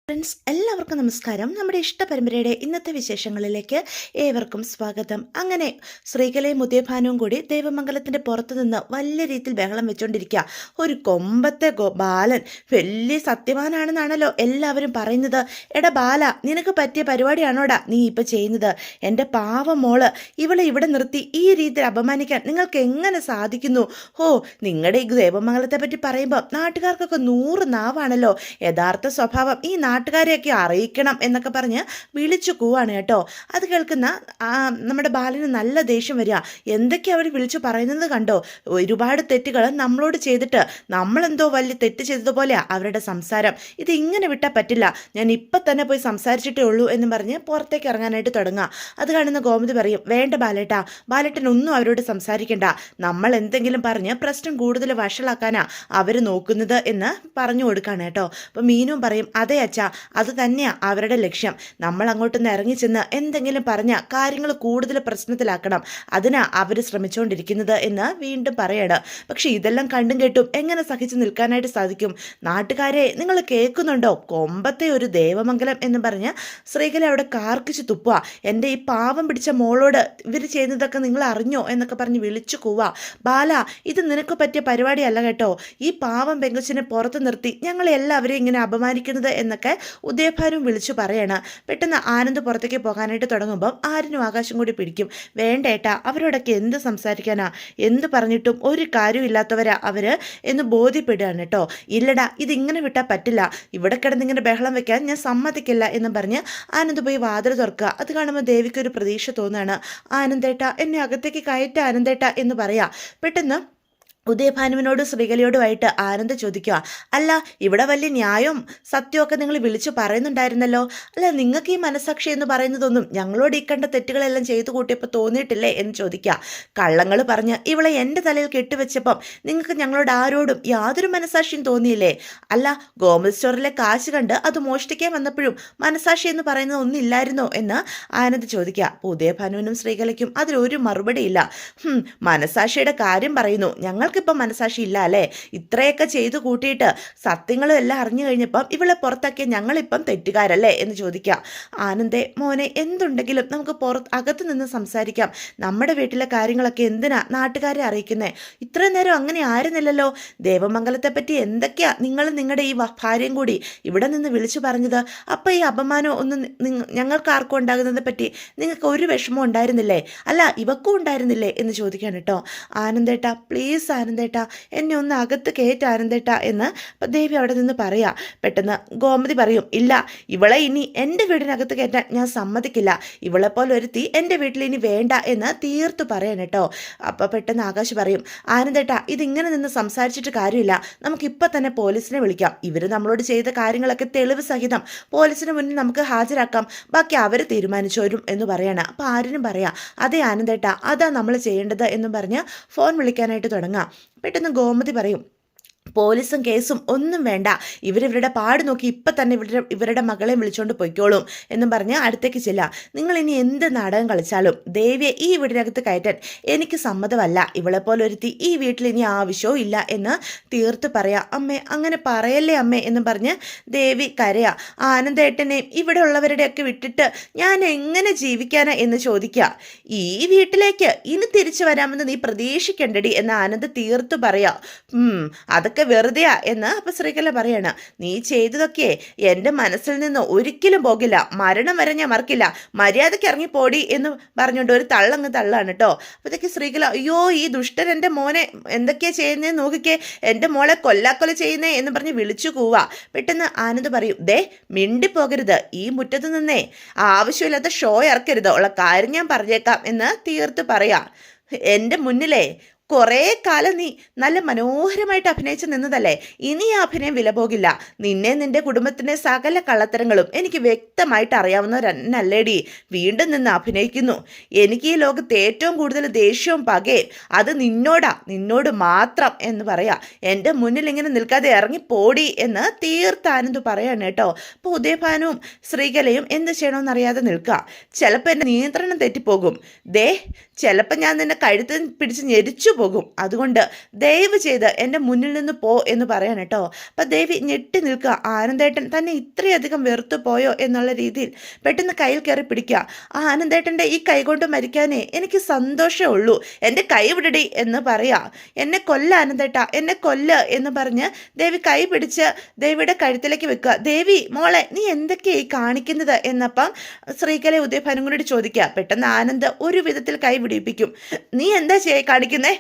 Friends എല്ലാവർക്കും നമസ്കാരം. നമ്മുടെ ഇഷ്ട പരമ്പരയുടെ ഇന്നത്തെ വിശേഷങ്ങളിലേക്ക് ഏവർക്കും സ്വാഗതം. അങ്ങനെ ശ്രീകലയും ഉദയഭാനുവും കൂടി ദേവമംഗലത്തിൻ്റെ പുറത്തു നിന്ന് വലിയ രീതിയിൽ ബഹളം വെച്ചുകൊണ്ടിരിക്കുക. ഒരു കൊമ്പത്തെ ബാലൻ വലിയ സത്യവാനാണെന്നാണല്ലോ എല്ലാവരും പറയുന്നത്. എടാ ബാല, നിനക്ക് പറ്റിയ പരിപാടിയാണോടാ നീ ഇപ്പം ചെയ്യുന്നത്? എൻ്റെ പാവം മോള് ഇവളെ ഇവിടെ നിർത്തി ഈ രീതിയിൽ അപമാനിക്കാൻ നിങ്ങൾക്ക് എങ്ങനെ സാധിക്കുന്നു? നിങ്ങളുടെ ഈ ദേവമംഗലത്തെ പറ്റി പറയുമ്പോൾ നാട്ടുകാർക്കൊക്കെ 100 നാവാണല്ലോ. യഥാർത്ഥ സ്വഭാവം ഈ നാട്ടുകാരെയൊക്കെ അറിയിക്കണം എന്നൊക്കെ പറഞ്ഞ് വിളിച്ചു കൂവാണ് കേട്ടോ. അത് കേൾക്കുന്ന നമ്മുടെ ബാലന് നല്ല ദേഷ്യം വരിക. എന്തൊക്കെയാണ് അവർ വിളിച്ചു പറയുന്നത് കണ്ടോ? ഒരുപാട് തെറ്റുകൾ നമ്മളോട് ചെയ്തിട്ട് നമ്മളെന്തോ വലിയ തെറ്റ് ചെയ്തതുപോലെയാണ് അവരുടെ സംസാരം. ഇത് ഇങ്ങനെ വിട്ടാൽ പറ്റില്ല, ഞാൻ ഇപ്പം തന്നെ പോയി സംസാരിച്ചിട്ടേ ഉള്ളൂ എന്ന് പറഞ്ഞ് പുറത്തേക്ക് ഇറങ്ങാനായിട്ട് തുടങ്ങുക. അത് കാണുന്ന ഗോമതി പറയും, വേണ്ട ബാലേട്ടാ, ബാലേട്ടനൊന്നും അവരോട് സംസാരിക്കണ്ട, നമ്മൾ എന്തെങ്കിലും പറഞ്ഞ് പ്രശ്നം കൂടുതൽ വഷളാക്കാനാ അവർ നോക്കുന്നത് എന്ന് പറഞ്ഞു കൊടുക്കുകയാണ് കേട്ടോ. അപ്പം മീനും പറയും, അതെ അച്ഛാ, അത് തന്നെയാണ് അവരുടെ ലക്ഷ്യം. നമ്മൾ അങ്ങോട്ടൊന്ന് ഇറങ്ങിച്ചെന്ന് എന്തെങ്കിലും പറഞ്ഞാൽ കാര്യങ്ങൾ കൂടുതൽ പ്രശ്നത്തിലാക്കണം, അതിനാ അവർ ശ്രമിച്ചുകൊണ്ടിരിക്കുന്നത് എന്ന് വീണ്ടും പറയണം. പക്ഷെ ഇതെല്ലാം കണ്ടും കേട്ടും എങ്ങനെ സഹിച്ച് നിൽക്കാനായിട്ട് സാധിക്കും? നാട്ടുകാരെ, നിങ്ങൾ കേൾക്കുന്നുണ്ടോ? കൊമ്പത്തെ ഒരു ദേവമംഗലം എന്ന് പറഞ്ഞ് ശ്രീകല അവിടെ കാർക്കിച്ച് തുപ്പുക. എൻ്റെ ഈ പാവം പിടിച്ച മോളോട് ഇവർ ചെയ്യുന്നതൊക്കെ നിങ്ങൾ അറിഞ്ഞോ എന്നൊക്കെ പറഞ്ഞ് വിളിച്ചു കൂവാ. ബാല, ഇത് നിനക്ക് പറ്റിയ പരിപാടിയല്ല കേട്ടോ. ഈ പാവം പെങ്കൊച്ചിനെ പുറത്ത് നിർത്തി ഞങ്ങളെല്ലാവരെയും ഇങ്ങനെ അപമാനിക്കുന്നത് എന്നൊക്കെ ഉദയഭാനും വിളിച്ചു പറയണം. പെട്ടെന്ന് ആനന്ദ് പുറത്തേക്ക് പോകാനായിട്ട് തുടങ്ങുമ്പം ആര്യനും ആകാശം കൂടി പിടിക്കും. വേണ്ടേട്ടാ, അവരോടൊക്കെ എന്ത് സംസാരിക്കാനാ? എന്ത് പറഞ്ഞിട്ടും ഒരു കാര്യമില്ലാത്തവരാ അവർ എന്ന് ബോധ്യപ്പെടുകയാണ് കേട്ടോ. ഇല്ലടാ, ഇതിങ്ങനെ വിട്ടാൽ പറ്റില്ല, ഇവിടെ കിടന്നിങ്ങനെ ബഹളം വെക്കാൻ ഞാൻ സമ്മതിക്കില്ല എന്നും പറഞ്ഞ് ആനന്ദ് പോയി വാതിൽ തുറക്കുക. അത് കാണുമ്പോൾ ദേവിക്ക് ഒരു പ്രതീക്ഷ തോന്നുകയാണ്. ആനന്ദേട്ട, എന്നെ അകത്തേക്ക് കയറ്റ ആനന്ദേട്ട എന്ന് പറയാം. പെട്ടെന്ന് ഉദയഭാനുവിനോട് ശ്രീകലയോടുമായിട്ട് ആനന്ദ് ചോദിക്കുക, അല്ല, ഇവിടെ വലിയ ന്യായവും സത്യമൊക്കെ നിങ്ങൾ വിളിച്ചു പറയുന്നുണ്ടായിരുന്നല്ലോ. അല്ല, നിങ്ങൾക്ക് ഈ മനസാക്ഷി എന്ന് പറയുന്നതൊന്നും ഞങ്ങളോട് ഈ കണ്ട തെറ്റുകളെല്ലാം ചെയ്തു കൂട്ടിയപ്പോൾ തോന്നിയിട്ടില്ലേ എന്ന് ചോദിക്കുക. കള്ളങ്ങൾ പറഞ്ഞ് ഇവളെ എൻ്റെ തലയിൽ കെട്ടിവെച്ചപ്പം നിങ്ങൾക്ക് ഞങ്ങളോട് ആരോടും യാതൊരു മനസാക്ഷിയും തോന്നിയില്ലേ? അല്ല, ഗോമതി സ്റ്റോറിലെ കാശ് കണ്ട് അത് മോഷ്ടിക്കാൻ വന്നപ്പോഴും മനസാക്ഷി എന്ന് പറയുന്നത് ഒന്നില്ലായിരുന്നോ എന്ന് ആനന്ദ് ചോദിക്കുക. അപ്പോൾ ഉദയഭാനുവിനും ശ്രീകലയ്ക്കും അതിലൊരു മറുപടിയില്ല. മനസാക്ഷിയുടെ കാര്യം പറയുന്നു, ഞങ്ങൾക്ക് ഇപ്പം മനസാക്ഷി ഇല്ല അല്ലേ? ഇത്രയൊക്കെ ചെയ്തു കൂട്ടിയിട്ട് സത്യങ്ങളും എല്ലാം അറിഞ്ഞു കഴിഞ്ഞപ്പം ഇവളെ പുറത്താക്കിയ ഞങ്ങളിപ്പം തെറ്റുകാരല്ലേ എന്ന് ചോദിക്കുക. ആനന്ദേ മോനെ, എന്തുണ്ടെങ്കിലും നമുക്ക് അകത്ത് നിന്ന് സംസാരിക്കാം. നമ്മുടെ വീട്ടിലെ കാര്യങ്ങളൊക്കെ എന്തിനാ നാട്ടുകാരെ അറിയിക്കുന്നേ? ഇത്രയും നേരം അങ്ങനെ ആയിരുന്നില്ലല്ലോ. ദേവമംഗലത്തെ പറ്റി എന്തൊക്കെയാ നിങ്ങൾ നിങ്ങളുടെ ഈ ഭാര്യയും കൂടി ഇവിടെ നിന്ന് വിളിച്ചു പറഞ്ഞത്? അപ്പം ഈ അപമാനം ഒന്നും ഞങ്ങൾക്ക് ആർക്കും ഉണ്ടാകുന്നതിനെ പറ്റി നിങ്ങൾക്ക് ഒരു വിഷമം ഉണ്ടായിരുന്നില്ലേ? അല്ല, ഇവക്കും ഉണ്ടായിരുന്നില്ലേ എന്ന് ചോദിക്കാൻ കേട്ടോ. ആനന്ദേട്ടാ, പ്ലീസ് ആനന്ദേട്ട, എന്നെ ഒന്ന് അകത്ത് കയറ്റ ആനന്ദേട്ട എന്ന് ദേവി അവിടെ നിന്ന് പറയാ. പെട്ടെന്ന് ഗോമതി പറയും, ഇല്ല, ഇവളെ ഇനി എൻ്റെ വീടിനകത്ത് കയറ്റാൻ ഞാൻ സമ്മതിക്കില്ല. ഇവളെപ്പോലെ ഒരുത്തി എൻ്റെ വീട്ടിൽ ഇനി വേണ്ട എന്ന് തീർത്തു പറയാൻ കേട്ടോ. അപ്പോൾ പെട്ടെന്ന് ആകാശ് പറയും, ആനന്ദേട്ട, ഇതിങ്ങനെ നിന്ന് സംസാരിച്ചിട്ട് കാര്യമില്ല, നമുക്കിപ്പോൾ തന്നെ പോലീസിനെ വിളിക്കാം. ഇവർ നമ്മളോട് ചെയ്ത കാര്യങ്ങളൊക്കെ തെളിവ് സഹിതം പോലീസിന് മുന്നിൽ നമുക്ക് ഹാജരാക്കാം, ബാക്കി അവർ തീരുമാനിച്ചോരും എന്ന് പറയണം. അപ്പോൾ ആരും പറയാം, അതെ ആനന്ദേട്ട, അതാ നമ്മൾ ചെയ്യേണ്ടത് എന്നും പറഞ്ഞ് ഫോൺ വിളിക്കാനായിട്ട് തുടങ്ങാം. പെട്ടെന്ന് ഗോമതി പറയും, പോലീസും കേസും ഒന്നും വേണ്ട, ഇവരിവരുടെ പാട് നോക്കി ഇപ്പം തന്നെ ഇവരുടെ മകളെ വിളിച്ചുകൊണ്ട് പൊയ്ക്കോളും എന്നും പറഞ്ഞ് അടുത്തേക്ക് ചെല്ലാം. നിങ്ങൾ ഇനി എന്ത് നാടകം കളിച്ചാലും ദേവിയെ ഈ വീടിനകത്ത് കയറ്റാൻ എനിക്ക് സമ്മതമല്ല. ഇവളെപ്പോലെ ഒരുത്തി ഈ വീട്ടിൽ ഇനി ആവശ്യവും ഇല്ല എന്ന് തീർത്ത് പറയാം. അമ്മേ, അങ്ങനെ പറയല്ലേ അമ്മേ എന്നും പറഞ്ഞ് ദേവി കരയാ. ആനന്ദേട്ടനെയും ഇവിടെ ഉള്ളവരുടെയൊക്കെ വിട്ടിട്ട് ഞാൻ എങ്ങനെ ജീവിക്കാനാ എന്ന് ചോദിക്കുക. ഈ വീട്ടിലേക്ക് ഇനി തിരിച്ചു വരാമെന്ന് നീ പ്രതീക്ഷിക്കണ്ടടി എന്ന് ആനന്ദ് തീർത്ത് പറയാ. അതൊക്കെ വെറുതെയാ എന്ന് അപ്പം ശ്രീകല പറയണം. നീ ചെയ്തതൊക്കെ എൻ്റെ മനസ്സിൽ നിന്ന് ഒരിക്കലും പോകില്ല, മരണം വരെ ഞാൻ മറക്കില്ല, മര്യാദയ്ക്ക് ഇറങ്ങി പോടി എന്ന് പറഞ്ഞുകൊണ്ട് ഒരു തള്ളങ്ങ് തള്ളാണ് കേട്ടോ. അപ്പോഴത്തേക്ക് ശ്രീകല, അയ്യോ, ഈ ദുഷ്ടൻ എൻ്റെ മോനെ എന്തൊക്കെയാ ചെയ്യുന്നതെന്ന് നോക്കിക്കേ, എൻ്റെ മോളെ കൊല്ലാക്കൊല ചെയ്യുന്നേ എന്ന് പറഞ്ഞ് വിളിച്ചു കൂവാ. പെട്ടെന്ന് ആനന്ദ് പറയും, ദേ, മിണ്ടിപ്പോകരുത്, ഈ മുറ്റത്ത് നിന്നേ ആവശ്യമില്ലാത്ത ഷോ ഇറക്കരുത്, ഉള്ള കാര്യം ഞാൻ പറഞ്ഞേക്കാം എന്ന് തീർത്ത് പറയാം. എൻ്റെ മുന്നിലേ കുറേ കാലം നീ നല്ല മനോഹരമായിട്ട് അഭിനയിച്ച് നിന്നതല്ലേ, ഇനി ആ അഭിനയം വില പോകില്ല. നിന്നെ നിന്റെ കുടുംബത്തിൻ്റെ സകല കള്ളത്തരങ്ങളും എനിക്ക് വ്യക്തമായിട്ട് അറിയാവുന്നവരല്ലേടി വീണ്ടും നിന്ന് അഭിനയിക്കുന്നു. എനിക്ക് ഈ ലോകത്ത് ഏറ്റവും കൂടുതൽ ദേഷ്യവും പകയും അത് നിന്നോട് മാത്രം എന്ന് പറയാം. എൻ്റെ മുന്നിൽ ഇങ്ങനെ നിൽക്കാതെ ഇറങ്ങിപ്പോടി എന്ന് തീർത്താനന്ദ് പറയാണ് കേട്ടോ. അപ്പോൾ ഉദയഭാനുവും ശ്രീകലയും എന്ത് ചെയ്യണമെന്നറിയാതെ നിൽക്കുക. ചിലപ്പോൾ എൻ്റെ നിയന്ത്രണം തെറ്റിപ്പോകും. ദേ, ചിലപ്പോൾ ഞാൻ നിന്നെ കഴുത്തിൽ പിടിച്ച് ഞെരിച്ചു പോകും. അതുകൊണ്ട് ദയവ് ചെയ്ത് എൻ്റെ മുന്നിൽ നിന്ന് പോ എന്ന് പറയാൻ കേട്ടോ. അപ്പം ദേവി ഞെട്ടി നിൽക്കുക. ആനന്ദേട്ടൻ തന്നെ ഇത്രയധികം വെറുത്തു പോയോ എന്നുള്ള രീതിയിൽ പെട്ടെന്ന് കയ്യിൽ കയറി പിടിക്കുക. ആ ആനന്ദേട്ടൻ്റെ ഈ കൈ കൊണ്ട് മരിക്കാനേ എനിക്ക് സന്തോഷമേ ഉള്ളൂ, എൻ്റെ കൈ വിടടി എന്ന് പറയാ. എന്നെ കൊല്ല ആനന്ദേട്ട, എന്നെ കൊല്ല് എന്ന് പറഞ്ഞ് ദേവി കൈ പിടിച്ച് ദേവിയുടെ കഴുത്തിലേക്ക് വെക്കുക. ദേവി മോളെ നീ എന്തൊക്കെയായി കാണിക്കുന്നത് എന്നപ്പം ശ്രീകല ഉദയഭാനും കൂടി ചോദിക്കുക. പെട്ടെന്ന് ആനന്ദ് ഒരു വിധത്തിൽ കൈ പിടിപ്പിക്കും. നീ എന്താ കാണിക്കുന്നേ?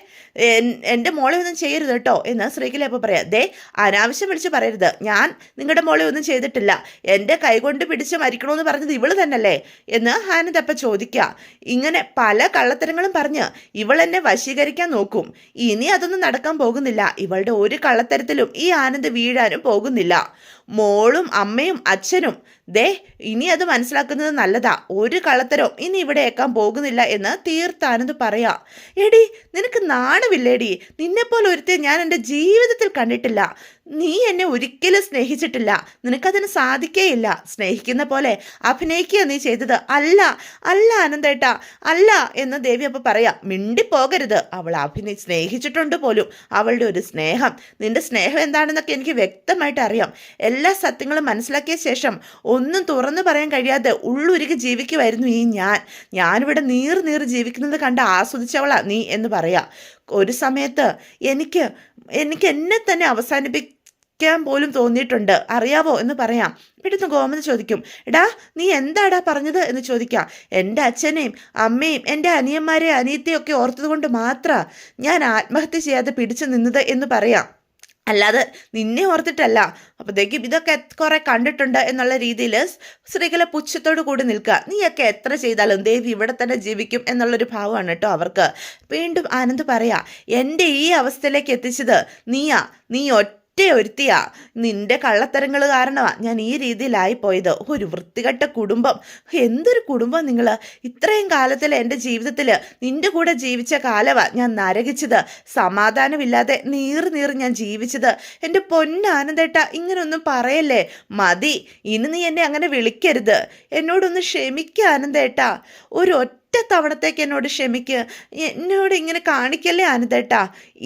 എൻ്റെ മോളെ ഒന്നും ചെയ്യരുത് കേട്ടോ എന്ന് ശ്രീകല അപ്പോൾ പറയാം. ദേ അനാവശ്യം വിളിച്ച് പറയരുത്, ഞാൻ നിങ്ങളുടെ മോളെ ഒന്നും ചെയ്തിട്ടില്ല, എൻ്റെ കൈകൊണ്ട് പിടിച്ച് മരിക്കണമെന്ന് പറഞ്ഞത് ഇവള് തന്നല്ലേ എന്ന് ആനന്ദ് അപ്പം ചോദിക്കുക. ഇങ്ങനെ പല കള്ളത്തരങ്ങളും പറഞ്ഞ് ഇവൾ എന്നെ വശീകരിക്കാൻ നോക്കും. ഇനി അതൊന്നും നടക്കാൻ പോകുന്നില്ല. ഇവളുടെ ഒരു കള്ളത്തരത്തിലും ഈ ആനന്ദ് വീഴാനും പോകുന്നില്ല. മോളും അമ്മയും അച്ഛനും ദേ ഇനി അത് മനസ്സിലാക്കുന്നത് നല്ലതാ. ഒരു കള്ളത്തരവും ഇനി ഇവിടെ ഏക്കാൻ പോകുന്നില്ല എന്ന് തീർത്താനന്ദ് പറയാ. എടി നിനക്ക് നാണമില്ലേടി? നിന്നെപ്പോലെ ഒരുത്തെ ഞാൻ എൻ്റെ ജീവിതത്തിൽ കണ്ടിട്ടില്ല. നീ എന്നെ ഒരിക്കലും സ്നേഹിച്ചിട്ടില്ല, നിനക്കതിന് സാധിക്കേയില്ല. സ്നേഹിക്കുന്ന പോലെ അഭിനയിക്കുക നീ ചെയ്തത്. അല്ല അല്ല ആനന്ദേട്ട അല്ല എന്ന് ദേവി അപ്പോൾ പറയാം. മിണ്ടിപ്പോകരുത്, അവൾ സ്നേഹിച്ചിട്ടുണ്ട് പോലും. അവളുടെ ഒരു സ്നേഹം, നിന്റെ സ്നേഹം എന്താണെന്നൊക്കെ എനിക്ക് വ്യക്തമായിട്ട് അറിയാം. എല്ലാ സത്യങ്ങളും മനസ്സിലാക്കിയ ശേഷം ഒന്നും തുറന്നു പറയാൻ കഴിയാതെ ഉള്ളുരുകി ജീവിക്കുമായിരുന്നു ഞാനിവിടെ നീർ ജീവിക്കുന്നത് കണ്ട് ആസ്വദിച്ചവളാ നീ എന്ന് പറയാം. ഒരു സമയത്ത് എനിക്ക് എന്നെ തന്നെ അവസാനിപ്പിക്കാൻ പോലും തോന്നിയിട്ടുണ്ട്, അറിയാവോ എന്ന് പറയാം. പെട്ടെന്ന് ഗോമതി ചോദിക്കും, എടാ നീ എന്താടാ പറഞ്ഞത് എന്ന് ചോദിക്കാം. എൻ്റെ അച്ഛനെയും അമ്മയും എൻ്റെ അനിയന്മാരെയും അനിയത്തെയും ഒക്കെ ഓർത്തത് കൊണ്ട് മാത്രമാണ് ഞാൻ ആത്മഹത്യ ചെയ്യാതെ പിടിച്ചു നിന്നത് എന്ന് പറയാം, അല്ലാതെ നിന്നെ ഓർത്തിട്ടല്ല. അപ്പോഴത്തേക്കും ഇതൊക്കെ കുറെ കണ്ടിട്ടുണ്ട് എന്നുള്ള രീതിയിൽ സ്ത്രീകളെ പുച്ഛത്തോടു കൂടി നിൽക്കുക. നീയൊക്കെ എത്ര ചെയ്താലും ദേവി ഇവിടെ തന്നെ ജീവിക്കും എന്നുള്ളൊരു ഭാവമാണ് കേട്ടോ അവർക്ക്. വീണ്ടും ആനന്ദ് പറയാ, എൻ്റെ ഈ അവസ്ഥയിലേക്ക് എത്തിച്ചത് നീ ഒരുത്തിയാ. നിന്റെ കള്ളത്തരങ്ങൾ കാരണമാണ് ഞാൻ ഈ രീതിയിലായിപ്പോയത്. ഒരു വൃത്തികെട്ട കുടുംബം, എന്തൊരു കുടുംബം നിങ്ങൾ. ഇത്രയും കാലത്തിൽ എൻ്റെ ജീവിതത്തിൽ നിന്റെ കൂടെ ജീവിച്ച കാലമാണ് ഞാൻ നരകിച്ചത്. സമാധാനമില്ലാതെ നീർ ഞാൻ ജീവിച്ചത്. എൻ്റെ പൊന്നാനന്ദേട്ട ഇങ്ങനൊന്നും പറയല്ലേ, മതി. ഇനി നീ എന്നെ അങ്ങനെ വിളിക്കരുത്. എന്നോടൊന്ന് ക്ഷമിക്കുക ആനന്ദേട്ട, ഒറ്റ തവണത്തേക്ക് എന്നോട് ക്ഷമിക്കുക. എന്നോട് ഇങ്ങനെ കാണിക്കല്ലേ ആനന്ദേട്ടാ.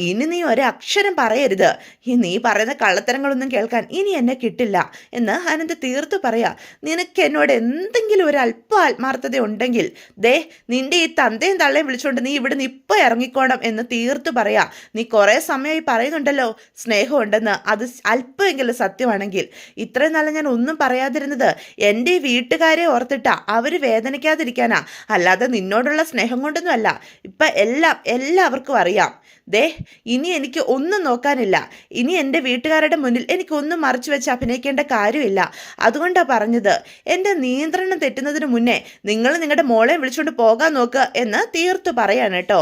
ഇനി നീ ഒരക്ഷരം പറയരുത്. നീ പറയുന്ന കള്ളത്തരങ്ങളൊന്നും കേൾക്കാൻ ഇനി എന്നെ കിട്ടില്ല എന്ന് ആനന്ദ് തീർത്തു പറയാ. നിനക്ക് എന്നോട് എന്തെങ്കിലും ഒരു അല്പ ആത്മാർത്ഥത ഉണ്ടെങ്കിൽ ദേ നിന്റെ ഈ തന്തയും തള്ളയും വിളിച്ചുകൊണ്ട് നീ ഇവിടെ നിന്ന് ഇപ്പം ഇറങ്ങിക്കോണം എന്ന് തീർത്തു പറയാ. നീ കുറേ സമയമായി പറയുന്നുണ്ടല്ലോ സ്നേഹമുണ്ടെന്ന്, അത് അല്പമെങ്കിലും സത്യമാണെങ്കിൽ. ഇത്രയും നാളെ ഞാൻ ഒന്നും പറയാതിരുന്നത് എൻ്റെ ഈ വീട്ടുകാരെ ഓർത്തിട്ടാ, അവർ വേദനിക്കാതിരിക്കാനാ, അല്ലാതെ നിന്നോടുള്ള സ്നേഹം കൊണ്ടൊന്നും അല്ല. ഇപ്പം എല്ലാവർക്കും അറിയാം. ദേ ഇനി എനിക്ക് ഒന്നും നോക്കാനില്ല. ഇനി എൻ്റെ വീട്ടുകാരുടെ മുന്നിൽ എനിക്കൊന്നും മറച്ചു വെച്ച് അഭിനയിക്കേണ്ട കാര്യമില്ല. അതുകൊണ്ടാണ് പറഞ്ഞത്, എൻ്റെ നിയന്ത്രണം തെറ്റുന്നതിന് മുന്നേ നിങ്ങൾ നിങ്ങളുടെ മോളെ വിളിച്ചുകൊണ്ട് പോകാൻ നോക്കുക എന്ന് തീർത്തു പറയാണ് കേട്ടോ.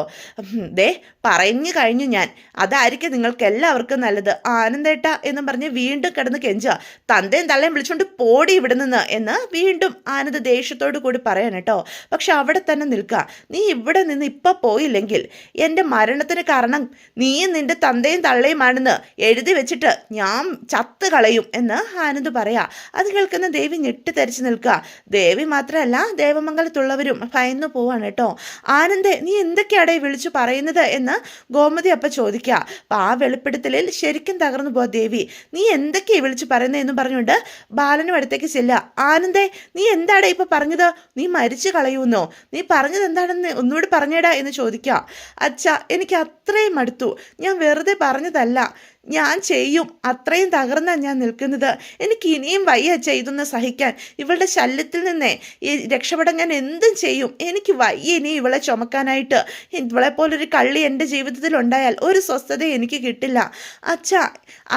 ദേ പറഞ്ഞു കഴിഞ്ഞു ഞാൻ, അതായിരിക്കും നിങ്ങൾക്ക് എല്ലാവർക്കും നല്ലത്. ആനന്ദേട്ട എന്നും പറഞ്ഞ് വീണ്ടും കിടന്ന് കെഞ്ചുക. തന്തയും തള്ളയും വിളിച്ചുകൊണ്ട് പോടി ഇവിടെ നിന്ന് എന്ന് വീണ്ടും ആനന്ദ് ദേഷ്യത്തോടു കൂടി പറയാൻ കേട്ടോ. പക്ഷെ അവിടെ തന്നെ നിൽക്കുക. നീ ഇവിടെ നിന്ന് ഇപ്പം പോയില്ലെങ്കിൽ എൻ്റെ മരണത്തിന് കാരണം നീയും നിന്റെ തന്തയും തള്ളയുമാണെന്ന് എഴുതി വെച്ചിട്ട് ഞാൻ ചത്ത് കളയും എന്ന് ആനന്ദ് പറയാ. അത് കേൾക്കുന്ന ദേവി ഞെട്ടിത്തെറിച്ച് നിൽക്കുക. ദേവി മാത്രമല്ല ദേവമംഗലത്തുള്ളവരും ഭയന്നു പോവാണ് കേട്ടോ. ആനന്ദേ നീ എന്തൊക്കെയാടെ വിളിച്ചു പറയുന്നത് എന്ന് ഗോമതി അപ്പം ചോദിക്കുക. അപ്പം ആ വെളിപ്പെടുത്തലിൽ ശരിക്കും തകർന്നു പോവാ ദേവി. നീ എന്തൊക്കെയാണ് വിളിച്ചു പറയുന്നതെന്ന് പറഞ്ഞുകൊണ്ട് ബാലനും അടുത്തേക്ക് ചെല്ലുക. ആനന്ദേ നീ എന്താടാ ഇപ്പം പറഞ്ഞത്? നീ മരിച്ചു കളയുമെന്നോ? നീ പറഞ്ഞത് എന്താണെന്ന് ഒന്നുകൂടി പറഞ്ഞേടാ എന്ന് ചോദിക്കുക. അച്ഛാ എനിക്ക് അത്രയും മടുത്തു, ഞാൻ വെറുതെ പറഞ്ഞതല്ല, ഞാൻ ചെയ്യും. അത്രയും തകർന്നാണ് ഞാൻ നിൽക്കുന്നത്. എനിക്ക് ഇനിയും വയ്യ ചെയ്തൊന്ന് സഹിക്കാൻ. ഇവളുടെ ശല്യത്തിൽ നിന്നേ രക്ഷപ്പെടാൻ ഞാൻ എന്തും ചെയ്യും. എനിക്ക് വയ്യ ഇനി ഇവളെ ചുമക്കാനായിട്ട്. ഇവളെ പോലൊരു കള്ളി എൻ്റെ ജീവിതത്തിൽ ഉണ്ടായാൽ ഒരു സ്വസ്ഥത എനിക്ക് കിട്ടില്ല. അച്ഛാ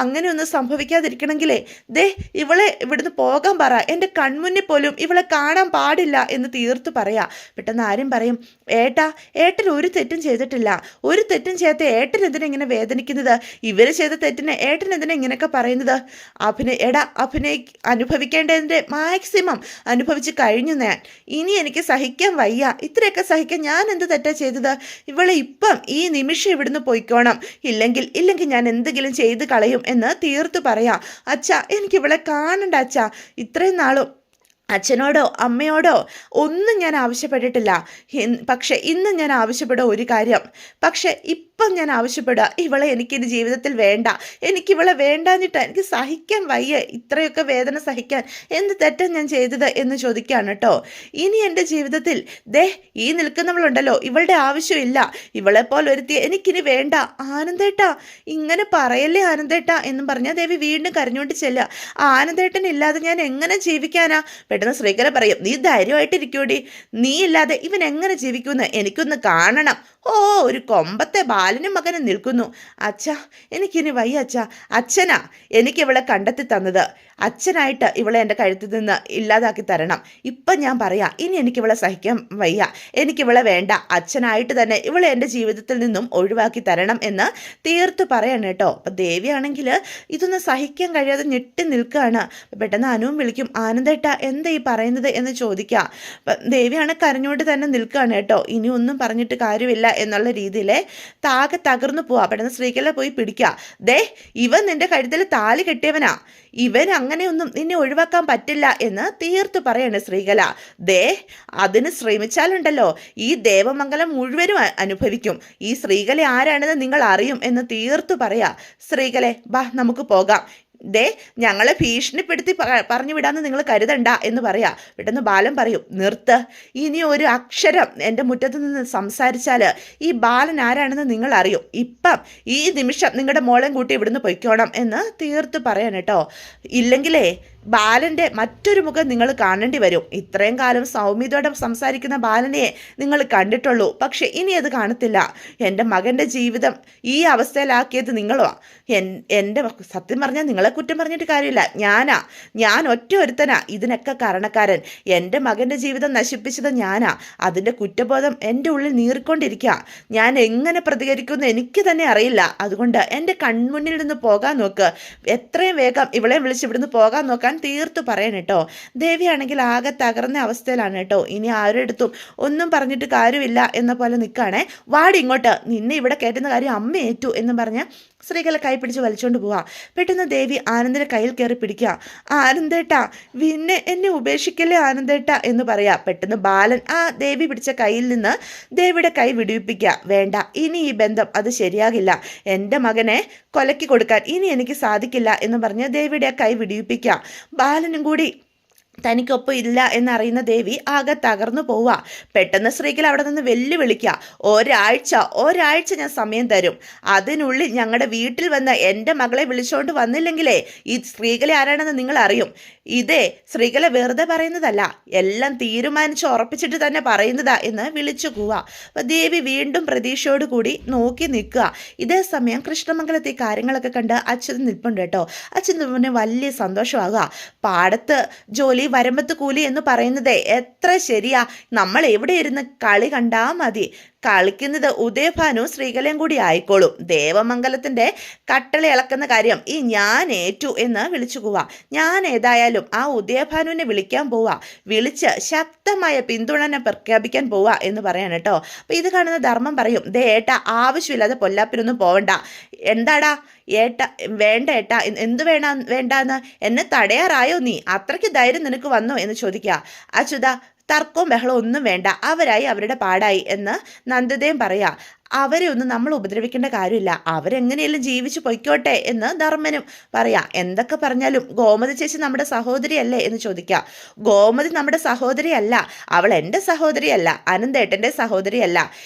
അങ്ങനെയൊന്നും സംഭവിക്കാതിരിക്കണമെങ്കിലേ ദേ ഇവളെ ഇവിടുന്ന് പോകാൻ പറ. എൻ്റെ കൺമുന്നിൽ പോലും ഇവളെ കാണാൻ പാടില്ല എന്ന് തീർത്തു പറയാ. പെട്ടെന്ന് ആരും പറയും, ഏട്ടൻ ഒരു തെറ്റും ചെയ്തിട്ടില്ല. ഒരു തെറ്റും ചെയ്യാത്ത ഏട്ടൻ എന്തിനാ വേദനിക്കുന്നത്? ഇവർ ചെയ്ത തെറ്റിന് ഏട്ടൻ എന്തിനാ ഇങ്ങനെയൊക്കെ പറയുന്നത്? അനുഭവിക്കേണ്ടതിൻ്റെ മാക്സിമം അനുഭവിച്ച് കഴിഞ്ഞു ഞാൻ. ഇനി എനിക്ക് സഹിക്കാൻ വയ്യ. ഇത്രയൊക്കെ സഹിക്കാൻ ഞാൻ എന്ത് തെറ്റാ ചെയ്തത്? ഇവളെ ഇപ്പം ഈ നിമിഷം ഇവിടുന്ന് പോയിക്കോണം, ഇല്ലെങ്കിൽ ഞാൻ എന്തെങ്കിലും ചെയ്ത് കളയും എന്ന് തീർത്തു പറയാം. അച്ഛാ എനിക്ക് ഇവളെ കാണണ്ട അച്ഛാ. ഇത്രയും നാളും അച്ഛനോടോ അമ്മയോടോ ഒന്നും ഞാൻ ആവശ്യപ്പെട്ടിട്ടില്ല. പക്ഷെ ഇന്ന് ഞാൻ ആവശ്യപ്പെടുക ഒരു കാര്യം. പക്ഷെ ഇപ്പം ഞാൻ ആവശ്യപ്പെടുക, ഇവളെ എനിക്കെൻ്റെ ജീവിതത്തിൽ വേണ്ട. എനിക്കിവളെ വേണ്ടാഞ്ഞിട്ട് എനിക്ക് സഹിക്കാൻ വയ്യ. ഇത്രയൊക്കെ വേദന സഹിക്കാൻ എന്ത് തെറ്റാണ് ഞാൻ ചെയ്തത് എന്ന് ചോദിക്കുകയാണ് കേട്ടോ. ഇനി എൻ്റെ ജീവിതത്തിൽ ദേ ഈ നിൽക്കുന്നവളുണ്ടല്ലോ, ഇവളുടെ ആവശ്യമില്ല. ഇവളെപ്പോലെ ഒരുത്തി എനിക്കിനി വേണ്ട. ആനന്ദേട്ടാ, ഇങ്ങനെ പറയല്ലേ ആനന്ദേട്ടാ എന്നും പറഞ്ഞാൽ ദേവി വീണ്ടും കരഞ്ഞുകൊണ്ട് ചെല്ലുക. ആനന്ദേട്ടൻ ഇല്ലാതെ ഞാൻ എങ്ങനെ ജീവിക്കാനാ? പെട്ടെന്ന് ശ്രീകല പറയും, നീ ധൈര്യമായിട്ടിരിക്കൂടി. നീ ഇല്ലാതെ ഇവൻ എങ്ങനെ ജീവിക്കുമെന്ന് എനിക്കൊന്ന് കാണണം. ഓ, ഒരു കൊമ്പത്തെ ബാലനും മകനും നിൽക്കുന്നു. അച്ഛാ, എനിക്കിനി വയ്യ അച്ഛാ. അച്ഛനാ എനിക്കിവളെ കണ്ടെത്തി തന്നത്. അച്ഛനായിട്ട് ഇവളെ എൻ്റെ കഴുത്തിൽ നിന്ന് ഇല്ലാതാക്കി തരണം. ഇപ്പം ഞാൻ പറയാം, ഇനി എനിക്കിവളെ സഹിക്കാൻ വയ്യ. എനിക്കിവളെ വേണ്ട. അച്ഛനായിട്ട് തന്നെ ഇവളെ എൻ്റെ ജീവിതത്തിൽ നിന്നും ഒഴിവാക്കി തരണം എന്ന് തീർത്ത് പറയണം കേട്ടോ. അപ്പം ദേവിയാണെങ്കിൽ ഇതൊന്നും സഹിക്കാൻ കഴിയാതെ ഞെട്ടി നിൽക്കുകയാണ്. പെട്ടെന്ന് അനുവും വിളിക്കും, ആനന്ദേട്ട എന്താ ഈ പറയുന്നത് എന്ന് ചോദിക്കുക. ദേവിയാണ് കരഞ്ഞുകൊണ്ട് തന്നെ നിൽക്കുകയാണ് കേട്ടോ. ഇനി ഒന്നും പറഞ്ഞിട്ട് കാര്യമില്ല എന്നുള്ള രീതിയിൽ താകെ തകർന്നു പോവാ. പെട്ടെന്ന് ശ്രീകല പോയി പിടിക്കുക. ദേ, ഇവൻ നിന്റെ കഴുത്തിൽ താലി കെട്ടിയവനാ. ഇവൻ അങ്ങനെയൊന്നും നിന്നെ ഒഴിവാക്കാൻ പറ്റില്ല എന്ന് തീർത്തു പറയാണ് ശ്രീകല. ദേ, അതിന് ശ്രമിച്ചാലുണ്ടല്ലോ ഈ ദേവമംഗലം മുഴുവനും അനുഭവിക്കും. ഈ ശ്രീകല ആരാണെന്ന് നിങ്ങൾ അറിയും എന്ന് തീർത്തു പറയാ. ശ്രീകലെ, ബാ നമുക്ക് പോകാം. ദേ, ഞങ്ങളെ ഭീഷണിപ്പെടുത്തി പറഞ്ഞു വിടാന്ന് നിങ്ങൾ കരുതണ്ട എന്ന് പറയാ. പെട്ടെന്ന് ബാലൻ പറയും, നിർത്ത്. ഇനി ഒരു അക്ഷരം എൻ്റെ മുറ്റത്ത് നിന്ന് സംസാരിച്ചാൽ ഈ ബാലൻ ആരാണെന്ന് നിങ്ങൾ അറിയും. ഇപ്പം ഈ നിമിഷം നിങ്ങളുടെ മോളെയും കൂട്ടി ഇവിടുന്ന് പൊയ്ക്കോണം എന്ന് തീർത്ത് പറയാൻ കേട്ടോ. ഇല്ലെങ്കിലേ ബാലൻ്റെ മറ്റൊരു മുഖം നിങ്ങൾ കാണേണ്ടി വരും. ഇത്രയും കാലം സൗമ്യതയോടെ സംസാരിക്കുന്ന ബാലനെ നിങ്ങൾ കണ്ടിട്ടുള്ളൂ. പക്ഷെ ഇനി അത് കാണത്തില്ല. എൻ്റെ മകൻ്റെ ജീവിതം ഈ അവസ്ഥയിലാക്കിയത് നിങ്ങളോ? എൻ്റെ സത്യം പറഞ്ഞാൽ നിങ്ങളെ കുറ്റം പറഞ്ഞിട്ട് കാര്യമില്ല. ഞാൻ ഒറ്റ ഒരുത്തനാ ഇതിനൊക്കെ കാരണക്കാരൻ. എൻ്റെ മകൻ്റെ ജീവിതം നശിപ്പിച്ചത് ഞാനാ. അതിൻ്റെ കുറ്റബോധം എൻ്റെ ഉള്ളിൽ നീറിക്കൊണ്ടിരിക്കുക. ഞാൻ എങ്ങനെ പ്രതികരിക്കുമെന്ന് എനിക്ക് തന്നെ അറിയില്ല. അതുകൊണ്ട് എൻ്റെ കൺമുന്നിൽ നിന്ന് പോകാൻ നോക്ക്. എത്രയും വേഗം ഇവളെ വിളിച്ച് ഇവിടുന്ന് പോകാൻ നോക്കാൻ തീർത്തു പറയാൻ കേട്ടോ. ദേവിയാണെങ്കിൽ ആകെ തകർന്ന അവസ്ഥയിലാണ് കേട്ടോ. ഇനി ആരെടുത്തും ഒന്നും പറഞ്ഞിട്ട് കാര്യമില്ല എന്ന പോലെ നിൽക്കുകയാണേ. വാടി ഇങ്ങോട്ട്, നിന്നെ ഇവിടെ കയറ്റുന്ന കാര്യം അമ്മ ഏറ്റു എന്ന് പറഞ്ഞ് ശ്രീകല കൈ പിടിച്ച് വലിച്ചുകൊണ്ട് പോവാ. പെട്ടെന്ന് ദേവി ആനന്ദിന്റെ കയ്യിൽ കയറി പിടിക്കുക. ആനന്ദേട്ടാ, പിന്നെ എന്നെ ഉപേക്ഷിക്കല്ലേ ആനന്ദേട്ടാ എന്ന് പറയാ. പെട്ടെന്ന് ബാലൻ ആ ദേവി പിടിച്ച കയ്യിൽ നിന്ന് ദേവിയുടെ കൈ വിടുവിപ്പിക്കുക. വേണ്ട, ഇനി ഈ ബന്ധം അത് ശരിയാകില്ല. എൻ്റെ മകനെ കൊലക്കി കൊടുക്കാൻ ഇനി എനിക്ക് സാധിക്കില്ല എന്ന് പറഞ്ഞ് ദേവിയുടെ കൈ വിടുവിപ്പിക്കുക. ബാലനും കൂടി തനിക്കൊപ്പം ഇല്ല എന്നറിയുന്ന ദേവി ആകെ തകർന്നു പോവുക. പെട്ടെന്ന് ശ്രീകല അവിടെ നിന്ന് വെല്ലുവിളിക്കുക. ഒരാഴ്ച ഞാൻ സമയം തരും. അതിനുള്ളിൽ ഞങ്ങളുടെ വീട്ടിൽ വന്ന് എൻ്റെ മകളെ വിളിച്ചുകൊണ്ട് വന്നില്ലെങ്കിലേ ഈ ശ്രീകല ആരാണെന്ന് നിങ്ങൾ അറിയും. ഇതേ ശ്രീകല വെറുതെ പറയുന്നതല്ല, എല്ലാം തീരുമാനിച്ച് ഉറപ്പിച്ചിട്ട് തന്നെ പറയുന്നതാ എന്ന് വിളിച്ചു പോവുക. അപ്പോൾ ദേവി വീണ്ടും പ്രതീക്ഷയോട് കൂടി നോക്കി നിൽക്കുക. ഇതേ സമയം കൃഷ്ണമംഗലത്തെ കാര്യങ്ങളൊക്കെ കണ്ട് അച്ഛൻ നിൽപ്പുണ്ട് കേട്ടോ. അച്ഛൻ പിന്നെ വലിയ സന്തോഷമാകുക. പാടത്ത് ജോലി വരമ്പത്ത് കൂലി എന്ന് പറയുന്നത് എത്ര ശരിയാ. നമ്മൾ എവിടെ ഇരുന്ന് കളി കണ്ടാൽ മതി. കളിക്കുന്നത് ഉദയഭാനു ശ്രീകലയും കൂടി ആയിക്കോളും. ദേവമംഗലത്തിൻ്റെ കട്ടള ഇളക്കുന്ന കാര്യം ഈ ഞാൻ ഏറ്റു എന്ന് വിളിച്ചു പോവാ. ഞാൻ ഏതായാലും ആ ഉദയഭാനുവിനെ വിളിക്കാൻ പോവാ. വിളിച്ച് ശക്തമായ പിന്തുണനെ പ്രഖ്യാപിക്കാൻ പോവാ എന്ന് പറയാൻ കേട്ടോ. അപ്പം ഇത് കാണുന്ന ധർമ്മം പറയും, ദേ ഏട്ടാ, ആവശ്യമില്ലാതെ പൊല്ലാപ്പിനൊന്നും പോവണ്ട. എന്താടാ ഏട്ടാ, വേണ്ട ഏട്ടാ, എന്ത് വേണ്ടാന്ന് എന്നെ തടയാറായോ നീ? അത്രയ്ക്ക് ധൈര്യം നിനക്ക് വന്നോ എന്ന് ചോദിക്കുക. അച്യുത, തർക്കവും ബഹളവും ഒന്നും വേണ്ട. അവരായി അവരുടെ പാടായി എന്ന് നന്ദിതയും പറയാ. അവരെ ഒന്നും നമ്മൾ ഉപദ്രവിക്കേണ്ട കാര്യമില്ല. അവരെങ്ങനെയെല്ലാം ജീവിച്ചു പൊയ്ക്കോട്ടെ എന്ന് ധർമ്മനും പറയാം. എന്തൊക്കെ പറഞ്ഞാലും ഗോമതി ചേച്ചി നമ്മുടെ സഹോദരിയല്ലേ എന്ന് ചോദിക്കാം. ഗോമതി നമ്മുടെ സഹോദരിയല്ല. അവൾ എൻ്റെ സഹോദരിയല്ല, അനന്തേട്ടൻ്റെ സഹോദരിയല്ല.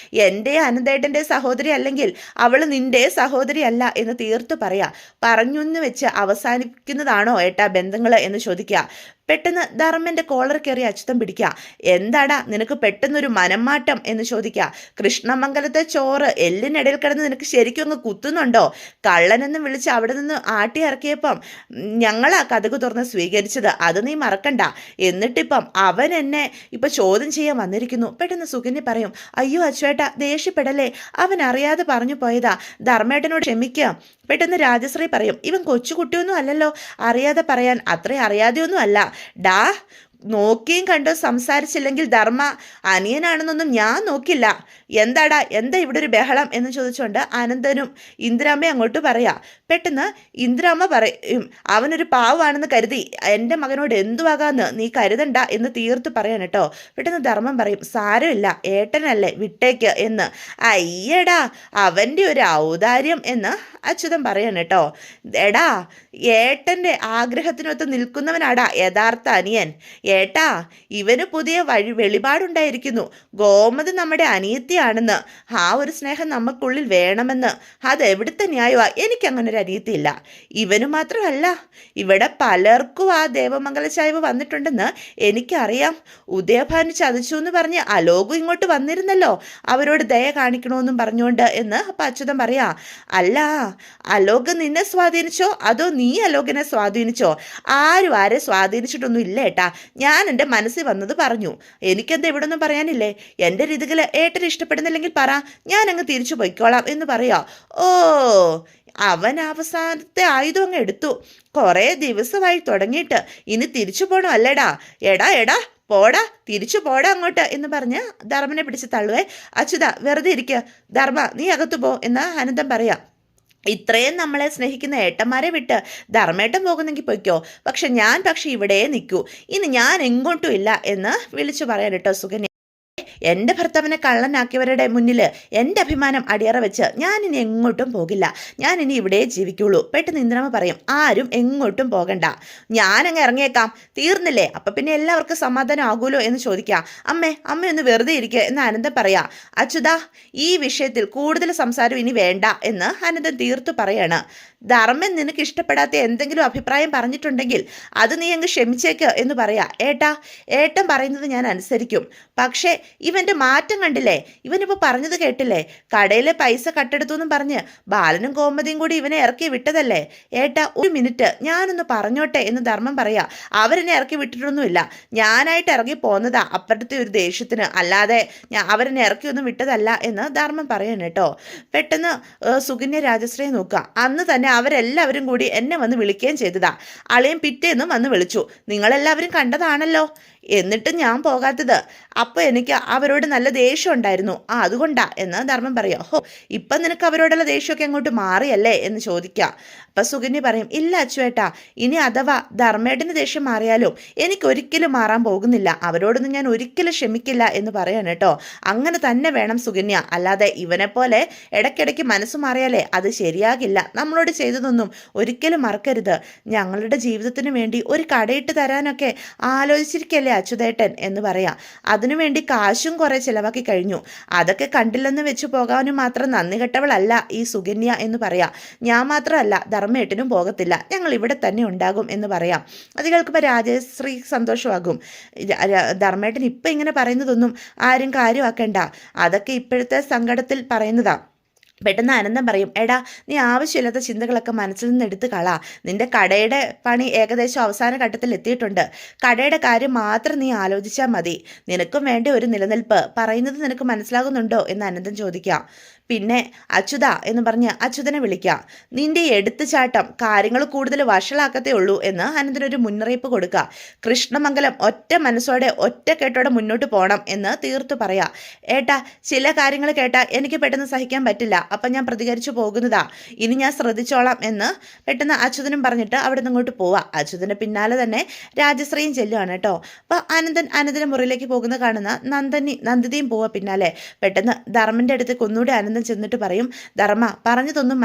എൻ്റെ അനന്തേട്ടൻ്റെ സഹോദരി അല്ലെങ്കിൽ അവൾ നിൻ്റെ സഹോദരിയല്ല എന്ന് തീർത്തു പറയാം. പറഞ്ഞുന്ന് വെച്ച് അവസാനിക്കുന്നതാണോ ഏട്ടാ ബന്ധങ്ങൾ എന്ന് ചോദിക്കുക. പെട്ടെന്ന് ധർമ്മൻ്റെ കോളർ കയറി അച്യുതം പിടിക്കുക. എന്താടാ നിനക്ക് പെട്ടെന്നൊരു മനംമാറ്റം എന്ന് ചോദിക്കുക. കൃഷ്ണമംഗലത്തെ ചോറ് എല്ലിനിടയിൽ കിടന്ന് നിനക്ക് ശരിക്കും അങ്ങ് കുത്തുന്നുണ്ടോ? കള്ളനെന്ന് വിളിച്ച് അവിടെ നിന്ന് ആട്ടി ഇറക്കിയപ്പം ഞങ്ങളാ കഥകു തുറന്ന് സ്വീകരിച്ചത്, അത് നീ മറക്കണ്ട. എന്നിട്ടിപ്പം അവൻ എന്നെ ഇപ്പം ചോദ്യം ചെയ്യാൻ വന്നിരിക്കുന്നു. പെട്ടെന്ന് സുകന്യ പറയും, അയ്യോ അച്ചുവേട്ടാ, ദേഷ്യപ്പെടല്ലേ, അവൻ അറിയാതെ പറഞ്ഞു പോയതാ, ധർമ്മേട്ടനോട് ക്ഷമിക്കുക. പെട്ടെന്ന് രാജശ്രീ പറയും, ഇവൻ കൊച്ചുകുട്ടിയൊന്നും അല്ലല്ലോ, അറിയാതെ പറയാൻ. അത്രയും അറിയാതെയൊന്നും അല്ല. ഡാ, നോക്കിയും കണ്ടോ സംസാരിച്ചില്ലെങ്കിൽ ധർമ്മ അനിയനാണെന്നൊന്നും ഞാൻ നോക്കില്ല. എന്താടാ, എന്താ ഇവിടെ ഒരു ബഹളം എന്ന് ചോദിച്ചുകൊണ്ട് അനന്തനും ഇന്ദിരാമ്മയും അങ്ങോട്ട് പറയാ. പെട്ടെന്ന് ഇന്ദിരാമ്മ പറയും, അവനൊരു പാവമാണെന്ന് കരുതി എൻ്റെ മകനോട് എന്തുവാകാന്ന് നീ കരുതണ്ട എന്ന് തീർത്ത് പറയാൻ കേട്ടോ. പെട്ടെന്ന് ധർമ്മം പറയും, സാരമില്ല ഏട്ടനല്ലേ, വിട്ടേക്ക് എന്ന്. അയ്യടാ, അവൻ്റെ ഒരു ഔദാര്യം എന്ന് അച്യുതൻ പറയാൻ കേട്ടോ. എടാ, ഏട്ടൻ്റെ ആഗ്രഹത്തിനൊത്ത് നിൽക്കുന്നവനാടാ യഥാർത്ഥ അനിയൻ. ഏട്ടാ, ഇവന് പുതിയ വെളിപാടുണ്ടായിരിക്കുന്നു. ഗോമതി നമ്മുടെ അനിയത്തിയാണെന്ന്. ആ ഒരു സ്നേഹം നമുക്കുള്ളിൽ വേണമെന്ന്. അതെവിടുത്തെ ന്യായമാ? എനിക്കങ്ങനെ ഒരു അനിയത്തിയില്ല. ഇവന് മാത്രമല്ല, ഇവിടെ പലർക്കും ആ ദേവമംഗല ചായ്വ് വന്നിട്ടുണ്ടെന്ന് എനിക്കറിയാം. ഉദയഭാനു ചതിച്ചു എന്ന് പറഞ്ഞ് അലോകും ഇങ്ങോട്ട് വന്നിരുന്നല്ലോ, അവരോട് ദയ കാണിക്കണമെന്നും പറഞ്ഞുകൊണ്ട് എന്ന് അപ്പം അച്യുതൻ പറയാ. അല്ല, അലോക് നിന്നെ സ്വാധീനിച്ചോ അതോ നീ അലോകിനെ സ്വാധീനിച്ചോ? ആരും ആരെ സ്വാധീനിച്ചിട്ടൊന്നും ഇല്ല ഏട്ടാ. ഞാൻ എൻ്റെ മനസ്സിൽ വന്നത് പറഞ്ഞു. എനിക്കെന്താ ഇവിടെ ഒന്നും പറയാനില്ലേ? എൻ്റെ രീതികൾ ഏട്ടന് ഇഷ്ടപ്പെടുന്നില്ലെങ്കിൽ പറ, ഞാൻ അങ്ങ് തിരിച്ചു പോയിക്കോളാം എന്ന് പറയാ. ഓ, അവൻ അവസാനത്തെ ആയുധം അങ്ങ് എടുത്തു. കുറേ ദിവസമായി തുടങ്ങിയിട്ട്. ഇനി തിരിച്ചു പോകണം അല്ലേടാ? എടാ എടാ പോടാ, തിരിച്ചു പോടാ അങ്ങോട്ട് എന്ന് പറഞ്ഞ് ധർമ്മനെ പിടിച്ച് തള്ളുവേ. അച്യുത വെറുതെ ഇരിക്കുക, ധർമ്മ നീ അകത്തു പോ എന്ന് അനന്തം പറയാം. ഇത്രയും നമ്മളെ സ്നേഹിക്കുന്ന ഏട്ടന്മാരെ വിട്ട് ധർമ്മേട്ടൻ പോകുന്നെങ്കിൽ പൊയ്ക്കോ, പക്ഷെ ഇവിടെ നിൽക്കൂ, ഇനി ഞാൻ എങ്ങോട്ടും ഇല്ല എന്ന് വിളിച്ചു പറയാൻ കേട്ടോ സുകന്യ. എൻ്റെ ഭർത്താവിനെ കള്ളനാക്കിയവരുടെ മുന്നിൽ എൻ്റെ അഭിമാനം അടിയറ വെച്ച് ഞാനിനി എങ്ങോട്ടും പോകില്ല, ഞാനിനി ഇവിടെ ജീവിക്കുള്ളൂ. പെട്ടെന്ന് ഇന്ദിരാമ്മ പറയും, ആരും എങ്ങോട്ടും പോകണ്ട, ഞാനങ്ങ് ഇറങ്ങിയേക്കാം, തീർന്നില്ലേ? അപ്പം പിന്നെ എല്ലാവർക്കും സമാധാനം ആകുമല്ലോ എന്ന് ചോദിക്കാം. അമ്മയൊന്ന് വെറുതെ ഇരിക്കുക എന്ന് അനന്തൻ പറയാ. അച്യുത, ഈ വിഷയത്തിൽ കൂടുതൽ സംസാരം ഇനി വേണ്ട എന്ന് അനന്തൻ തീർത്തു പറയാണ്. ധർമ്മൻ നിനക്ക് ഇഷ്ടപ്പെടാത്ത എന്തെങ്കിലും അഭിപ്രായം പറഞ്ഞിട്ടുണ്ടെങ്കിൽ അത് നീ അങ്ങ് ക്ഷമിച്ചേക്ക് എന്ന് പറയാ. ഏട്ടൻ പറയുന്നത് ഞാൻ അനുസരിക്കും, പക്ഷേ ഇവൻ്റെ മാറ്റം കണ്ടില്ലേ? ഇവനിപ്പോൾ പറഞ്ഞത് കേട്ടില്ലേ? കടയിലെ പൈസ കട്ടെടുത്തു എന്നും പറഞ്ഞ് ബാലനും കോമതിയും കൂടി ഇവനെ ഇറക്കി വിട്ടതല്ലേ? ഒരു മിനിറ്റ് ഞാനൊന്ന് പറഞ്ഞോട്ടെ എന്ന് ധർമ്മം പറയാ. അവരെന്നെ ഇറക്കി വിട്ടിട്ടൊന്നുമില്ല, ഞാനായിട്ട് ഇറങ്ങി പോന്നതാ അപ്പുറത്തെ ഒരു ദേഷ്യത്തിന്, അല്ലാതെ അവരെന്നെ ഇറക്കിയൊന്നും വിട്ടതല്ല എന്ന് ധർമ്മം പറയണം കേട്ടോ. പെട്ടെന്ന് സുകന്യ രാജശ്രീയെ നോക്കുക. അന്ന് തന്നെ അവരെല്ലാവരും കൂടി എന്നെ വന്ന് വിളിക്കുകയും ചെയ്തതാ. അളിയൻ പിറ്റേന്നും വന്ന് വിളിച്ചു, നിങ്ങളെല്ലാവരും കണ്ടതാണല്ലോ, എന്നിട്ട് ഞാൻ പോകാത്തത്. അപ്പോൾ എനിക്ക് അവരോട് നല്ല ദേഷ്യം ഉണ്ടായിരുന്നു, അതുകൊണ്ടാ എന്ന് ധർമ്മം പറയാം. ഇപ്പം നിനക്ക് അവരോടുള്ള ദേഷ്യമൊക്കെ അങ്ങോട്ട് മാറിയല്ലേ എന്ന് ചോദിക്കാം. അപ്പം സുകന്യ പറയും, ഇല്ല അച്ചുവേട്ടാ, ഇനി അഥവാ ധർമ്മേട്ടന് ദേഷ്യം മാറിയാലും എനിക്കൊരിക്കലും മാറാൻ പോകുന്നില്ല, അവരോടൊന്നും ഞാൻ ഒരിക്കലും ക്ഷമിക്കില്ല എന്ന് പറയാൻ കേട്ടോ. അങ്ങനെ തന്നെ വേണം സുകന്യ, അല്ലാതെ ഇവനെപ്പോലെ ഇടയ്ക്കിടയ്ക്ക് മനസ്സ് മാറിയാലേ അത് ശരിയാകില്ല. നമ്മളോട് ചെയ്തതൊന്നും ഒരിക്കലും മറക്കരുത്. ഞങ്ങളുടെ ജീവിതത്തിന് വേണ്ടി ഒരു കടയിട്ട് തരാനൊക്കെ ആലോചിച്ചിരിക്കല്ലേ അച്യുതേട്ടൻ എന്ന് പറയാം. അതിനുവേണ്ടി കാശും കുറെ ചിലവാക്കി കഴിഞ്ഞു, അതൊക്കെ കണ്ടില്ലെന്ന് വെച്ച് പോകാനും മാത്രം നന്ദി കെട്ടവളല്ല ഈ സുകന്യ എന്ന് പറയാം. ഞാൻ മാത്രമല്ല, ധർമ്മേട്ടനും പോകത്തില്ല, ഞങ്ങൾ ഇവിടെ തന്നെ ഉണ്ടാകും എന്ന് പറയാം. അത് കേൾക്കുമ്പോൾ രാജശ്രീ സന്തോഷമാകും. ധർമ്മേട്ടൻ ഇപ്പം ഇങ്ങനെ പറയുന്നതൊന്നും ആരും കാര്യമാക്കണ്ട, അതൊക്കെ ഇപ്പോഴത്തെ സങ്കടത്തിൽ പറയുന്നതാ. പെട്ടെന്ന് അനന്തം പറയും, എടാ നീ ആവശ്യമില്ലാത്ത ചിന്തകളൊക്കെ മനസ്സിൽ നിന്ന് എടുത്ത് കളാ. നിന്റെ കടയുടെ പണി ഏകദേശം അവസാന ഘട്ടത്തിൽ എത്തിയിട്ടുണ്ട്, കടയുടെ കാര്യം മാത്രം നീ ആലോചിച്ചാൽ മതി. നിനക്കും വേണ്ട ഒരു നിലനിൽപ്പ്. പറയുന്നത് നിനക്ക് മനസ്സിലാകുന്നുണ്ടോ എന്ന് അനന്തം ചോദിക്കാം. പിന്നെ അച്യുത എന്ന് പറഞ്ഞ് അച്യുതനെ വിളിക്കാം. നിന്റെ എടുത്തുചാട്ടം കാര്യങ്ങൾ കൂടുതൽ വഷളാക്കത്തേ ഉള്ളൂ എന്ന് അനന്തനൊരു മുന്നറിയിപ്പ് കൊടുക്കുക. കൃഷ്ണമംഗലം ഒറ്റ മനസ്സോടെ ഒറ്റക്കെട്ടോടെ മുന്നോട്ട് പോകണം എന്ന് തീർത്തു പറയാം. ഏട്ടാ, ചില കാര്യങ്ങൾ കേട്ടാൽ എനിക്ക് പെട്ടെന്ന് സഹിക്കാൻ പറ്റില്ല, അപ്പം ഞാൻ പ്രതികരിച്ചു പോകുന്നതാ, ഇനി ഞാൻ ശ്രദ്ധിച്ചോളാം എന്ന് പെട്ടെന്ന് അച്യുതനും പറഞ്ഞിട്ട് അവിടെ നിന്ന് ഇങ്ങോട്ട് പോവാം. അച്യുതൻ്റെ പിന്നാലെ തന്നെ രാജശ്രീയും ചെല്ലുവാണ് കേട്ടോ. അപ്പോൾ അനന്തൻ്റെ മുറിയിലേക്ക് പോകുന്ന കാണുന്ന നന്ദിതയും പോവാ പിന്നാലെ. പെട്ടെന്ന് ധർമ്മൻ്റെ അടുത്ത് ഒന്നുകൂടി അനന്തൻ ചെന്നിട്ട് പറയും, ധർമ്മ പറഞ്ഞതൊന്നും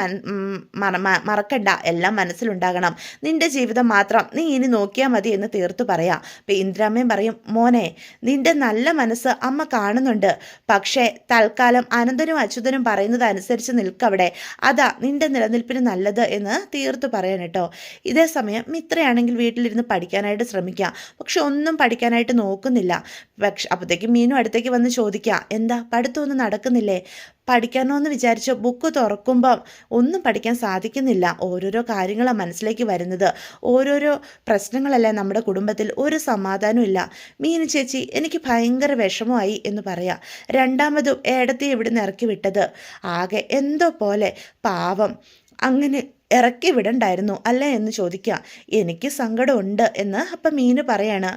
മറക്കണ്ട, എല്ലാം മനസ്സിലുണ്ടാകണം, നിന്റെ ജീവിതം മാത്രം നീ ഇനി നോക്കിയാൽ മതി എന്ന് തീർത്തു പറയാം. അപ്പം ഇന്ദിരാമ്മയും പറയും, മോനെ നിന്റെ നല്ല മനസ്സ് അമ്മ കാണുന്നുണ്ട്, പക്ഷേ തൽക്കാലം അനന്തനും അച്യുതനും പറയുന്നത് അനുസരിച്ച് നിൽക്കവിടെ, അതാ നിന്റെ നിലനിൽപ്പിന് നല്ലത് എന്ന് തീർത്തു പറയാൻ കേട്ടോ. ഇതേ സമയം മിത്രയാണെങ്കിൽ വീട്ടിലിരുന്ന് പഠിക്കാനായിട്ട് ശ്രമിക്കാം, പക്ഷെ ഒന്നും പഠിക്കാനായിട്ട് നോക്കുന്നില്ല. പക്ഷെ അപ്പോഴത്തേക്കും മീനു അടുത്തേക്ക് വന്ന് ചോദിക്കുക, എന്താ പഠിത്തമൊന്നും നടക്കുന്നില്ലേ? പഠിക്കണമെന്ന് വിചാരിച്ച് ബുക്ക് തുറക്കുമ്പം ഒന്നും പഠിക്കാൻ സാധിക്കുന്നില്ല. ഓരോരോ കാര്യങ്ങളാണ് മനസ്സിലേക്ക് വരുന്നത്, ഓരോരോ പ്രശ്നങ്ങളല്ലേ നമ്മുടെ കുടുംബത്തിൽ, ഒരു സമാധാനവും ഇല്ല. മീനു ചേച്ചി എനിക്ക് ഭയങ്കര വിഷമമായി എന്ന് പറയാം. രണ്ടാമതും ഏടത്തി ഇവിടുന്ന് ഇറക്കി വിട്ടത് ആകെ എന്തോ പോലെ, പാവം. അങ്ങനെ ഇറക്കി വിടണ്ടായിരുന്നു അല്ലേ എന്ന് ചോദിക്കുക. എനിക്ക് സങ്കടമുണ്ട് എന്ന് അപ്പം മീനു പറയാണ്.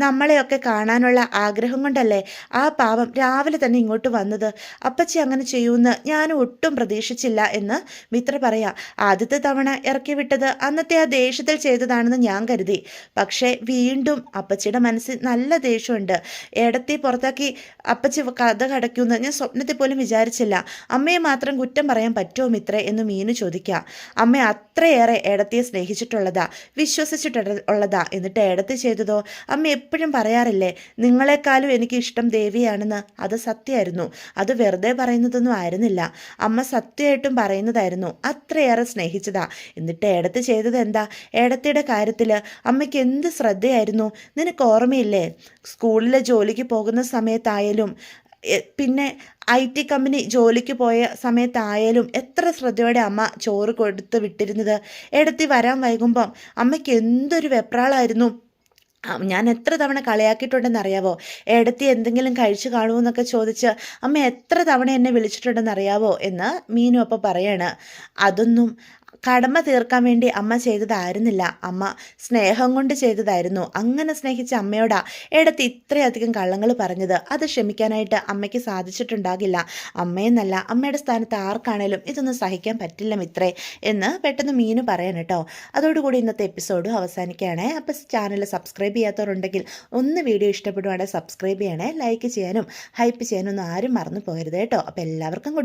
നമ്മളെയൊക്കെ കാണാനുള്ള ആഗ്രഹം കൊണ്ടല്ലേ ആ പാവം രാവിലെ തന്നെ ഇങ്ങോട്ട് വന്നത്. അപ്പച്ചി അങ്ങനെ ചെയ്യുമെന്ന് ഞാൻ ഒട്ടും പ്രതീക്ഷിച്ചില്ല എന്ന് മിത്ര പറയാ. ആദ്യത്തെ തവണ ഇറക്കി വിട്ടത് അന്നത്തെ ആ ദേഷ്യത്തിൽ ചെയ്തതാണെന്ന് ഞാൻ കരുതി. പക്ഷേ വീണ്ടും അപ്പച്ചിയുടെ മനസ്സിൽ നല്ല ദേഷ്യമുണ്ട്. ഏടത്തി പുറത്താക്കി അപ്പച്ചി കഥ കടക്കുമെന്ന് ഞാൻ സ്വപ്നത്തിൽ പോലും വിചാരിച്ചില്ല. അമ്മയെ മാത്രം കുറ്റം പറയാൻ പറ്റുമോ മിത്രേ എന്ന് മീനു ചോദിക്കുക. അമ്മ അത്രയേറെ ഏടത്തിയെ സ്നേഹിച്ചിട്ടുള്ളതാ, വിശ്വസിച്ചിട്ടുള്ളതാ. എന്നിട്ട് ഏടത്തി ചെയ്തതോ? അമ്മ എപ്പോഴും പറയാറില്ലേ, നിങ്ങളെക്കാളും എനിക്ക് ഇഷ്ടം ദേവിയാണെന്ന്. അത് സത്യമായിരുന്നു. അത് വെറുതെ പറയുന്നതൊന്നും ആയിരുന്നില്ല. അമ്മ സത്യമായിട്ടും പറയുന്നതായിരുന്നു. അത്രയേറെ സ്നേഹിച്ചതാ. എന്നിട്ട് ഏടത്തി ചെയ്തത് എന്താ? ഏടത്തിയുടെ കാര്യത്തിൽ അമ്മയ്ക്ക് എന്ത് ശ്രദ്ധയായിരുന്നു. നിനക്ക് ഓർമ്മയില്ലേ? സ്കൂളിലെ ജോലിക്ക് പോകുന്ന സമയത്തായാലും പിന്നെ IT കമ്പനി ജോലിക്ക് പോയ സമയത്തായാലും എത്ര ശ്രദ്ധയോടെ അമ്മ ചോറ് കൊടുത്ത് വിട്ടിരുന്നത്. ഏടത്തി വരാൻ വൈകുമ്പം അമ്മയ്ക്ക് എന്തൊരു വെപ്രാളായിരുന്നു. ഞാൻ എത്ര തവണ കളിയാക്കിയിട്ടുണ്ടെന്നറിയാവോ? ഏടത്തി എന്തെങ്കിലും കഴിച്ചു കാണുമെന്നൊക്കെ ചോദിച്ച് അമ്മ എത്ര തവണ എന്നെ വിളിച്ചിട്ടുണ്ടെന്നറിയാവോ എന്ന് മീനു അപ്പം പറയാണ്. അതൊന്നും കടമ തീർക്കാൻ വേണ്ടി അമ്മ ചെയ്തതായിരുന്നില്ല. അമ്മ സ്നേഹം കൊണ്ട് ചെയ്തതായിരുന്നു. അങ്ങനെ സ്നേഹിച്ച അമ്മയോടാ ഏടത്തി ഇത്രയധികം കള്ളങ്ങൾ പറഞ്ഞത്. അത് ക്ഷമിക്കാനായിട്ട് അമ്മയ്ക്ക് സാധിച്ചിട്ടുണ്ടാകില്ല. അമ്മയെന്നല്ല, അമ്മയുടെ സ്ഥാനത്ത് ആർക്കാണേലും ഇതൊന്നും സഹിക്കാൻ പറ്റില്ല മിത്രേ എന്ന് പെട്ടെന്ന് മീനു പറയാൻ കേട്ടോ. അതോടുകൂടി ഇന്നത്തെ എപ്പിസോഡ് അവസാനിക്കുകയാണ്. അപ്പോൾ ചാനൽ സബ്സ്ക്രൈബ് ചെയ്യാത്തവരുണ്ടെങ്കിൽ ഒന്ന് വീഡിയോ ഇഷ്ടപ്പെടുവാണെങ്കിൽ സബ്സ്ക്രൈബ് ചെയ്യണേ. ലൈക്ക് ചെയ്യാനും ഹൈപ്പ് ചെയ്യാനും ഒന്നും ആരും മറന്നു പോകരുത് കേട്ടോ. അപ്പോൾ എല്ലാവർക്കും